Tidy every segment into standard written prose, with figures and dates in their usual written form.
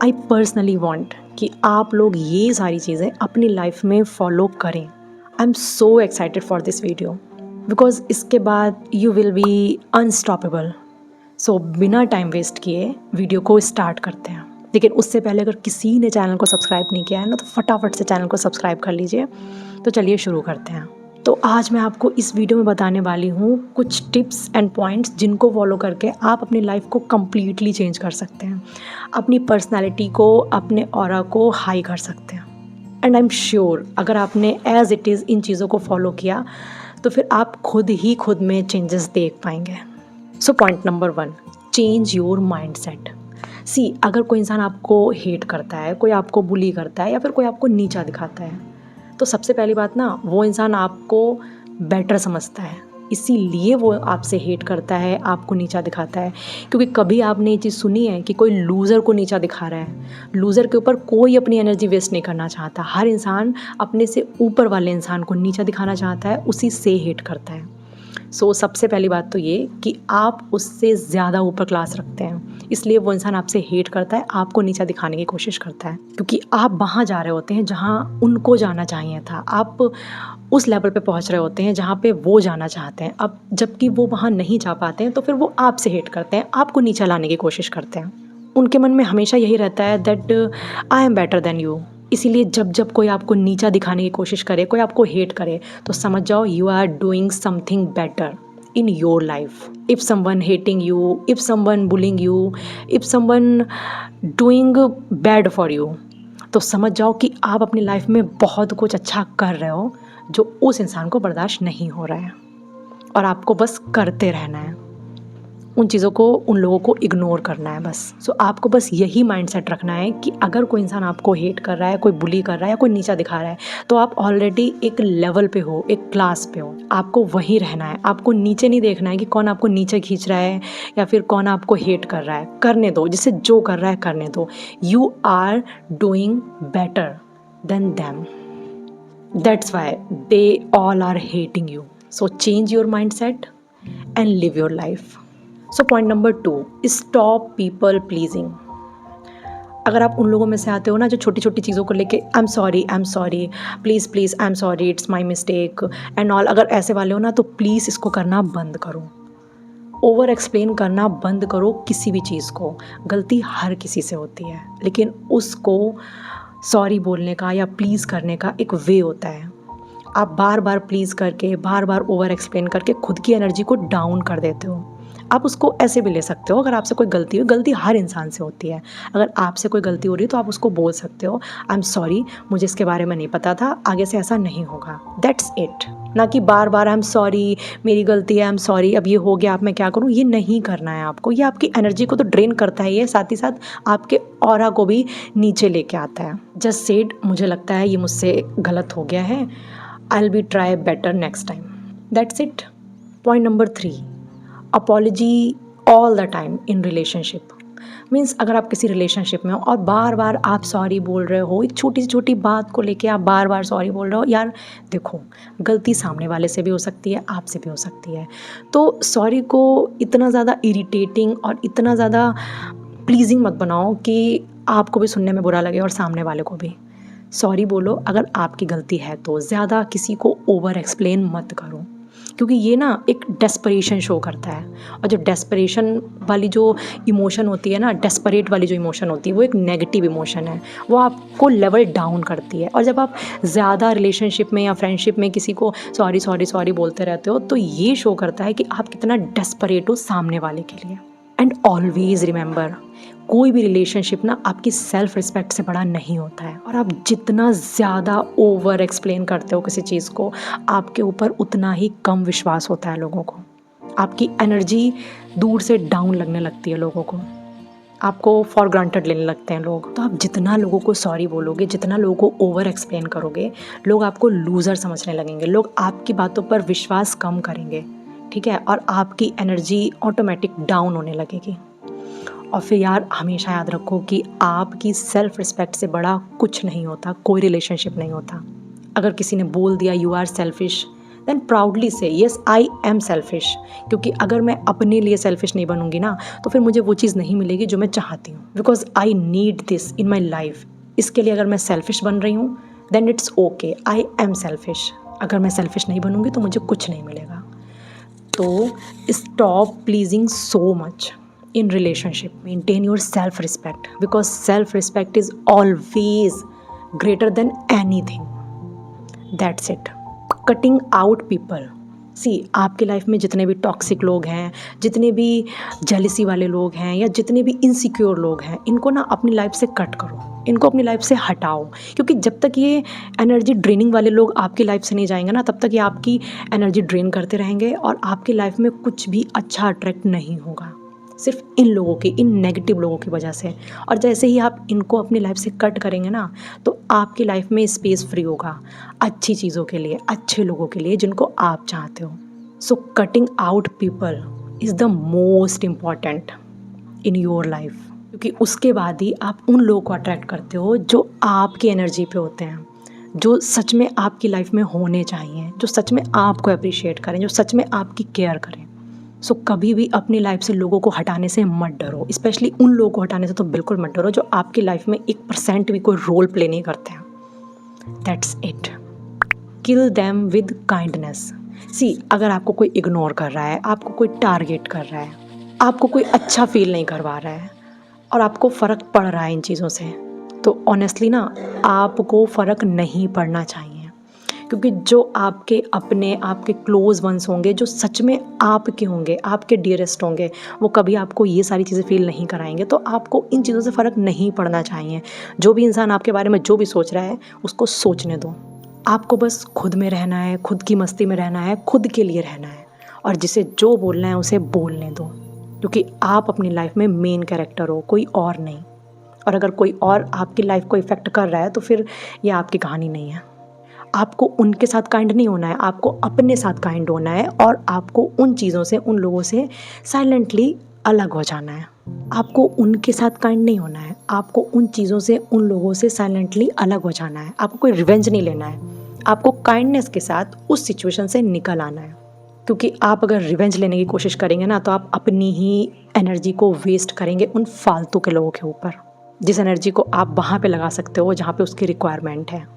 I personally want कि आप लोग ये सारी चीज़ें अपनी लाइफ में फॉलो करें। I am so excited for this video because इसके बाद यू विल बी अनस्टॉपेबल। सो बिना टाइम वेस्ट किए वीडियो को स्टार्ट करते हैं। लेकिन उससे पहले अगर किसी ने चैनल को सब्सक्राइब नहीं किया है ना, तो फटाफट से चैनल को सब्सक्राइब कर लीजिए। तो चलिए शुरू करते हैं। तो आज मैं आपको इस वीडियो में बताने वाली हूँ कुछ टिप्स एंड पॉइंट्स जिनको फॉलो करके आप अपनी लाइफ को कम्प्लीटली चेंज कर सकते हैं, अपनी पर्सनैलिटी को, अपने ऑरा को हाई कर सकते हैं। एंड आई एम श्योर अगर आपने एज इट इज़ इन चीज़ों को फॉलो किया तो फिर आप खुद ही खुद में चेंजेस देख पाएंगे। So point number 1, change your mindset. See, अगर कोई इंसान आपको हेट करता है, कोई आपको बुली करता है या फिर कोई आपको नीचा दिखाता है, तो सबसे पहली बात ना, वो इंसान आपको बेटर समझता है, इसीलिए वो आपसे हेट करता है, आपको नीचा दिखाता है। क्योंकि कभी आपने ये चीज़ सुनी है कि कोई लूज़र को नीचा दिखा रहा है? लूज़र के ऊपर कोई अपनी एनर्जी वेस्ट नहीं करना चाहता। हर इंसान अपने से ऊपर वाले इंसान को नीचा दिखाना चाहता है, उसी से हेट करता है। सो सबसे पहली बात तो ये कि आप उससे ज़्यादा ऊपर क्लास रखते हैं, इसलिए वो इंसान आपसे हेट करता है, आपको नीचा दिखाने की कोशिश करता है। क्योंकि आप वहाँ जा रहे होते हैं जहाँ उनको जाना चाहिए था, आप उस लेवल पे पहुँच रहे होते हैं जहाँ पे वो जाना चाहते हैं। अब जबकि वो वहाँ नहीं जा पाते हैं तो फिर वो आपसे हेट करते हैं, आपको नीचा लाने की कोशिश करते हैं। उनके मन में हमेशा यही रहता है that I am better than you. इसीलिए जब जब कोई आपको नीचा दिखाने की कोशिश करे, कोई आपको हेट करे, तो समझ जाओ you are doing something better in your life. If someone hating you, if someone bullying you, if someone doing bad for you, तो समझ जाओ कि आप अपनी लाइफ में बहुत कुछ अच्छा कर रहे हो जो उस इंसान को बर्दाश्त नहीं हो रहा है, और आपको बस करते रहना है, उन चीज़ों को, उन लोगों को इग्नोर करना है बस। सो आपको बस यही माइंडसेट रखना है कि अगर कोई इंसान आपको हेट कर रहा है, कोई बुली कर रहा है या कोई नीचा दिखा रहा है, तो आप ऑलरेडी एक लेवल पे हो, एक क्लास पे हो, आपको वहीं रहना है। आपको नीचे नहीं देखना है कि कौन आपको नीचे खींच रहा है या फिर कौन आपको हेट कर रहा है। करने दो, जिसे जो कर रहा है करने दो। You are doing better than them, that's why they all are hating you. So change your mindset and live your life. So point number 2, stop people pleasing. अगर आप उन लोगों में से आते हो ना जो छोटी छोटी चीज़ों को लेके I am sorry, please please, I am sorry, it's my mistake and all, अगर ऐसे वाले हो ना, तो प्लीज़ इसको करना बंद करो। ओवर एक्सप्लेन करना बंद करो किसी भी चीज़ को। गलती हर किसी से होती है, लेकिन उसको सॉरी बोलने का या प्लीज़ करने का एक वे होता है। आप बार बार प्लीज़ करके, बार बार ओवर एक्सप्लेन करके खुद की एनर्जी को डाउन कर देते हो। आप उसको ऐसे भी ले सकते हो, अगर आपसे कोई गलती हो, गलती हर इंसान से होती है, अगर आपसे कोई गलती हो रही है तो आप उसको बोल सकते हो आई एम सॉरी, मुझे इसके बारे में नहीं पता था, आगे से ऐसा नहीं होगा। That's it. ना कि बार बार आई एम सॉरी, मेरी गलती है, आई एम सॉरी, अब ये हो गया, अब मैं क्या करूँ, ये नहीं करना है आपको। ये आपकी एनर्जी को तो ड्रेन करता है, ये साथ ही साथ आपके ऑरा को भी नीचे लेके आता है। जस्ट सेड, मुझे लगता है ये मुझसे गलत हो गया है, I will be try better next time. That's it. Point number 3, apology all the time in relationship. Means अगर आप किसी रिलेशनशिप में हो और बार बार आप सॉरी बोल रहे हो, एक छोटी सी छोटी बात को लेके आप बार बार सॉरी बोल रहे हो, यार देखो, गलती सामने वाले से भी हो सकती है, आपसे भी हो सकती है। तो सॉरी को इतना ज़्यादा इरिटेटिंग और इतना ज़्यादा प्लीजिंग मत बनाओ कि आपको भी सुनने में बुरा लगे और सामने वाले को भी। सॉरी बोलो अगर आपकी गलती है तो, ज़्यादा किसी को ओवर एक्सप्लेन मत करो, क्योंकि ये ना एक डेस्परेशन शो करता है। और जो डेस्परेशन वाली जो इमोशन होती है ना, डेस्परेट वाली जो इमोशन होती है, वो एक नेगेटिव इमोशन है, वो आपको लेवल डाउन करती है। और जब आप ज़्यादा रिलेशनशिप में या फ्रेंडशिप में किसी को सॉरी सॉरी सॉरी बोलते रहते हो, तो ये शो करता है कि आप कितना डेस्परेट हो सामने वाले के लिए। एंड ऑलवेज रिमेंबर, कोई भी रिलेशनशिप ना आपकी सेल्फ रिस्पेक्ट से बड़ा नहीं होता है, और आप जितना ज़्यादा ओवर एक्सप्लेन करते हो किसी चीज़ को, आपके ऊपर उतना ही कम विश्वास होता है लोगों को। आपकी एनर्जी दूर से डाउन लगने लगती है लोगों को, आपको फॉर ग्रांटेड लेने लगते हैं लोग। तो आप जितना लोगों को सॉरी बोलोगे, जितना लोगों को ओवर एक्सप्लेन करोगे, लोग आपको लूज़र समझने लगेंगे, लोग आपकी बातों पर विश्वास कम करेंगे, ठीक है, और आपकी एनर्जी ऑटोमेटिक डाउन होने लगेगी। और फिर यार हमेशा याद रखो कि आपकी सेल्फ रिस्पेक्ट से बड़ा कुछ नहीं होता, कोई रिलेशनशिप नहीं होता। अगर किसी ने बोल दिया you are selfish, then proudly से येस आई एम सेल्फिश। क्योंकि अगर मैं अपने लिए सेल्फिश नहीं बनूंगी ना तो फिर मुझे वो चीज़ नहीं मिलेगी जो मैं चाहती हूँ, because I need this in my life. इसके लिए अगर मैं सेल्फिश बन रही हूँ then it's okay, I am selfish. अगर मैं सेल्फिश नहीं बनूंगी तो मुझे कुछ नहीं मिलेगा। तो stop pleasing so much in relationship. Maintain your self respect, because self respect is always greater than anything. That's it. Cutting out people. सी आपकी लाइफ में जितने भी टॉक्सिक लोग हैं, जितने भी जेलिसी वाले लोग हैं, या जितने भी इनसिक्योर लोग हैं, इनको ना अपनी लाइफ से कट करो, इनको अपनी लाइफ से हटाओ। क्योंकि जब तक ये एनर्जी ड्रेनिंग वाले लोग आपकी लाइफ से नहीं जाएंगे ना, तब तक ये आपकी एनर्जी ड्रेन करते रहेंगे और आपकी लाइफ में कुछ भी अच्छा अट्रैक्ट नहीं होगा, सिर्फ इन लोगों की, इन नेगेटिव लोगों की वजह से। और जैसे ही आप इनको अपनी लाइफ से कट करेंगे ना तो आपकी लाइफ में स्पेस फ्री होगा अच्छी चीज़ों के लिए, अच्छे लोगों के लिए जिनको आप चाहते हो। सो cutting out people is the most important in your life, क्योंकि उसके बाद ही आप उन लोगों को अट्रैक्ट करते हो जो आपकी एनर्जी पे होते हैं, जो सच में आपकी लाइफ में होने चाहिए, जो सच में आपको अप्रिशिएट करें, जो सच में आपकी केयर करें। सो कभी भी अपनी लाइफ से लोगों को हटाने से मत डरो, स्पेशली उन लोगों को हटाने से तो बिल्कुल मत डरो जो आपकी लाइफ में 1% भी कोई रोल प्ले नहीं करते हैं। That's it. Kill them with kindness. See अगर आपको कोई इग्नोर कर रहा है, आपको कोई टारगेट कर रहा है, आपको कोई अच्छा फील नहीं करवा रहा है और आपको फ़र्क पड़ रहा है इन चीज़ों से, तो ऑनेस्टली ना आपको फ़र्क नहीं पड़ना चाहिए। क्योंकि जो आपके अपने, आपके क्लोज वंस होंगे, जो सच में आपके होंगे, आपके डियरेस्ट होंगे, वो कभी आपको ये सारी चीज़ें फील नहीं कराएंगे। तो आपको इन चीज़ों से फ़र्क नहीं पड़ना चाहिए। जो भी इंसान आपके बारे में जो भी सोच रहा है उसको सोचने दो। आपको बस खुद में रहना है, खुद की मस्ती में रहना है, खुद के लिए रहना है, और जिसे जो बोलना है उसे बोलने दो। क्योंकि आप अपनी लाइफ में मेन कैरेक्टर हो, कोई और नहीं। और अगर कोई और आपकी लाइफ को इफ़ेक्ट कर रहा है तो फिर ये आपकी कहानी नहीं है। आपको उनके साथ काइंड नहीं होना है, आपको अपने साथ काइंड होना है, और आपको उन चीज़ों से, उन लोगों से साइलेंटली अलग हो जाना है। आपको उनके साथ काइंड नहीं होना है, आपको उन चीज़ों से, उन लोगों से साइलेंटली अलग हो जाना है। आपको कोई रिवेंज नहीं लेना है, आपको काइंडनेस के साथ उस सिचुएशन से निकल आना है। क्योंकि आप अगर रिवेंज लेने की कोशिश करेंगे ना तो आप अपनी ही एनर्जी को वेस्ट करेंगे उन फालतू के लोगों के ऊपर, जिस एनर्जी को आप वहाँ पे लगा सकते हो जहाँ पे उसकी रिक्वायरमेंट है।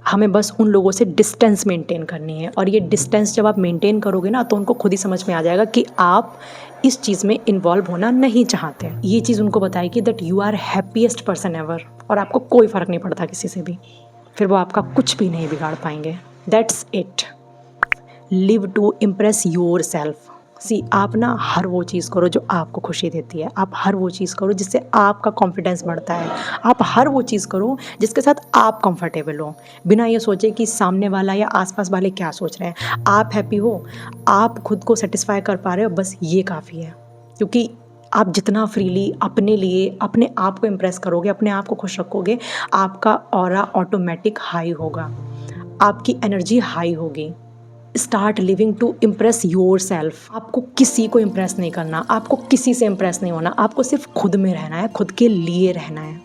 हमें बस उन लोगों से डिस्टेंस मेंटेन करनी है, और ये डिस्टेंस जब आप मेंटेन करोगे ना तो उनको खुद ही समझ में आ जाएगा कि आप इस चीज़ में इन्वॉल्व होना नहीं चाहते। ये चीज़ उनको बताएगी that you are happiest person ever, और आपको कोई फ़र्क नहीं पड़ता किसी से भी, फिर वो आपका कुछ भी नहीं बिगाड़ पाएंगे। That's it. Live to impress yourself. See आप ना हर वो चीज़ करो जो आपको खुशी देती है, आप हर वो चीज़ करो जिससे आपका कॉन्फिडेंस बढ़ता है, आप हर वो चीज़ करो जिसके साथ आप कंफर्टेबल हो, बिना ये सोचे कि सामने वाला या आसपास वाले क्या सोच रहे हैं। आप हैप्पी हो, आप खुद को सेटिस्फाई कर पा रहे हो, बस ये काफ़ी है। क्योंकि आप जितना फ्रीली अपने लिए, अपने आप को इम्प्रेस करोगे, अपने आप को खुश रखोगे, आपका ऑरा ऑटोमेटिक हाई होगा, आपकी एनर्जी हाई होगी। Start living to impress yourself. आपको किसी को इम्प्रेस नहीं करना, आपको किसी से इम्प्रेस नहीं होना, आपको सिर्फ खुद में रहना है, खुद के लिए रहना है।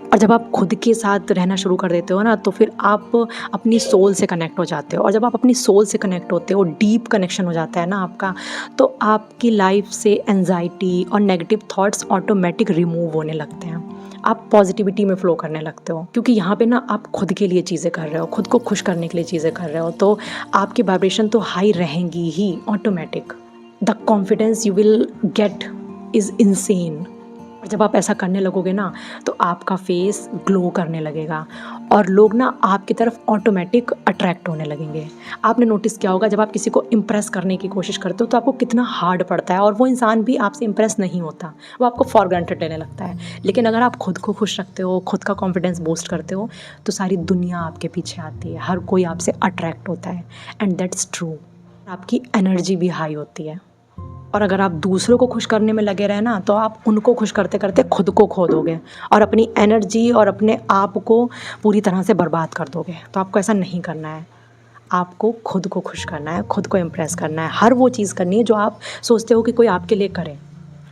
और जब आप खुद के साथ रहना शुरू कर देते हो ना तो फिर आप अपनी सोल से कनेक्ट हो जाते हो, और जब आप अपनी सोल से कनेक्ट होते हो, डीप कनेक्शन हो जाता है ना आपका, तो आपकी लाइफ से एंजाइटी और नेगेटिव थॉट्स ऑटोमेटिक रिमूव होने लगते हैं। आप पॉजिटिविटी में फ़्लो करने लगते हो, क्योंकि यहाँ पे ना आप खुद के लिए चीज़ें कर रहे हो, खुद को खुश करने के लिए चीज़ें कर रहे हो, तो आपकी वाइब्रेशन तो हाई रहेंगी ही automatic. The confidence you will get is insane. और जब आप ऐसा करने लगोगे ना तो आपका फेस ग्लो करने लगेगा, और लोग ना आपकी तरफ ऑटोमेटिक अट्रैक्ट होने लगेंगे। आपने नोटिस किया होगा जब आप किसी को इम्प्रेस करने की कोशिश करते हो तो आपको कितना हार्ड पड़ता है, और वो इंसान भी आपसे इम्प्रेस नहीं होता, वो आपको फॉर ग्रांटेड लेने लगता है। लेकिन अगर आप खुद को खुश रखते हो, खुद का कॉन्फिडेंस बूस्ट करते हो, तो सारी दुनिया आपके पीछे आती है, हर कोई आपसे अट्रैक्ट होता है, एंड दैट्स ट्रू। आपकी एनर्जी भी हाई होती है। और अगर आप दूसरों को खुश करने में लगे रहे ना तो आप उनको खुश करते करते खुद को खो दोगे, और अपनी एनर्जी और अपने आप को पूरी तरह से बर्बाद कर दोगे। तो आपको ऐसा नहीं करना है, आपको खुद को खुश करना है, खुद को इम्प्रेस करना है। हर वो चीज़ करनी है जो आप सोचते हो कि कोई आपके लिए करे,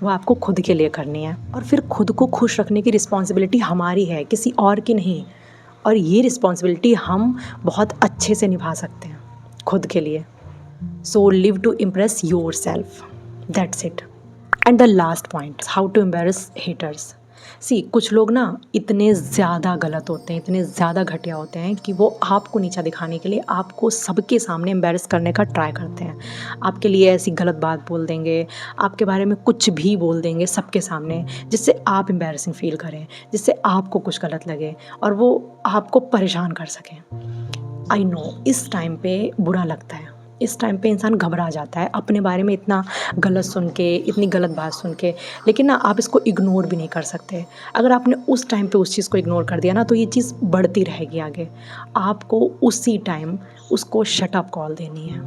वो आपको खुद के लिए करनी है। और फिर खुद को खुश रखने की रिस्पॉन्सिबिलिटी हमारी है, किसी और की नहीं। और ये रिस्पॉन्सिबिलिटी हम बहुत अच्छे से निभा सकते हैं खुद के लिए। So live to impress yourself. That's it. And the last point, how to embarrass haters. See, कुछ लोग ना इतने ज़्यादा गलत होते हैं, इतने ज़्यादा घटिया होते हैं कि वो आपको नीचा दिखाने के लिए आपको सबके सामने एम्बेरस करने का ट्राई करते हैं. आपके लिए ऐसी गलत बात बोल देंगे, आपके बारे में कुछ भी बोल देंगे सबके सामने, जिससे आप एम्बेरसिंग फील करें, जिससे आपको कुछ गलत लगे और वो आपको परेशान कर सकें. आई नो इस टाइम पे बुरा लगता है, इस टाइम पे इंसान घबरा जाता है अपने बारे में इतना गलत सुन के, इतनी गलत बात सुन के, लेकिन ना आप इसको इग्नोर भी नहीं कर सकते. अगर आपने उस टाइम पे उस चीज़ को इग्नोर कर दिया ना तो ये चीज़ बढ़ती रहेगी आगे. आपको उसी टाइम उसको शट अप कॉल देनी है.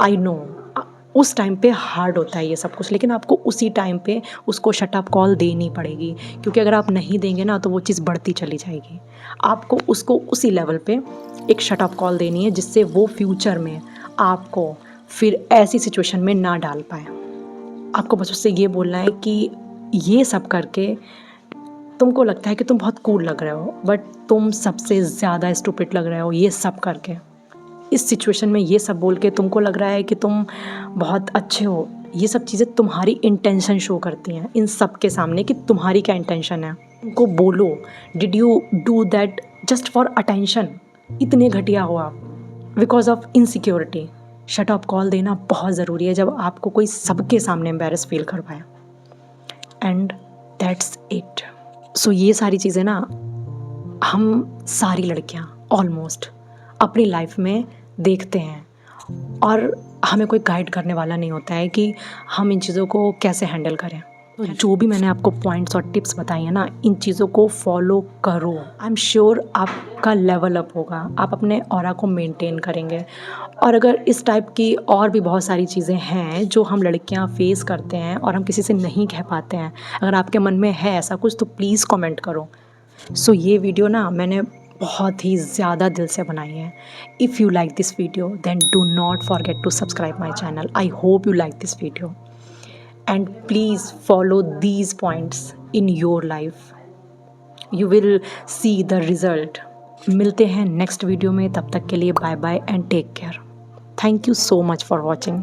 आई नो उस टाइम पे हार्ड होता है ये सब कुछ, लेकिन आपको उसी टाइम पे उसको शट अप कॉल देनी पड़ेगी, क्योंकि अगर आप नहीं देंगे ना तो वो चीज़ बढ़ती चली जाएगी. आपको उसको उसी लेवल पे एक शट अप कॉल देनी है जिससे वो फ्यूचर में आपको फिर ऐसी सिचुएशन में ना डाल पाए. आपको बस उससे ये बोलना है कि ये सब करके तुमको लगता है कि तुम बहुत कूल लग रहे हो, बट तुम सबसे ज़्यादा स्टूपिड लग रहे हो ये सब करके. इस सिचुएशन में ये सब बोल के तुमको लग रहा है कि तुम बहुत अच्छे हो. ये सब चीज़ें तुम्हारी इंटेंशन शो करती हैं इन सब के सामने कि तुम्हारी क्या इंटेंशन है. उनको बोलो, did you do that just for attention? इतने घटिया हो आप because of insecurity. Shut up call देना बहुत ज़रूरी है जब आपको कोई सबके सामने एम्बेरस फील करवाए. And that's it. सो ये सारी चीज़ें ना हम सारी लड़कियां ऑलमोस्ट अपनी लाइफ में देखते हैं और हमें कोई गाइड करने वाला नहीं होता है कि हम इन चीज़ों को कैसे हैंडल करें. तो जो भी मैंने आपको पॉइंट्स और टिप्स बताई हैं ना, इन चीज़ों को फॉलो करो. आई एम श्योर आपका लेवल अप होगा, आप अपने ऑरा को मेंटेन करेंगे. और अगर इस टाइप की और भी बहुत सारी चीज़ें हैं जो हम लड़कियां फेस करते हैं और हम किसी से नहीं कह पाते हैं, अगर आपके मन में है ऐसा कुछ तो प्लीज़ कमेंट करो. सो ये वीडियो ना मैंने बहुत ही ज़्यादा दिल से बनाई है. If you like this video then do not forget to subscribe my channel. I hope you like this video and please follow these points in your life. You will see the result. मिलते हैं next video में, तब तक के लिए bye bye and take care. Thank you so much for watching.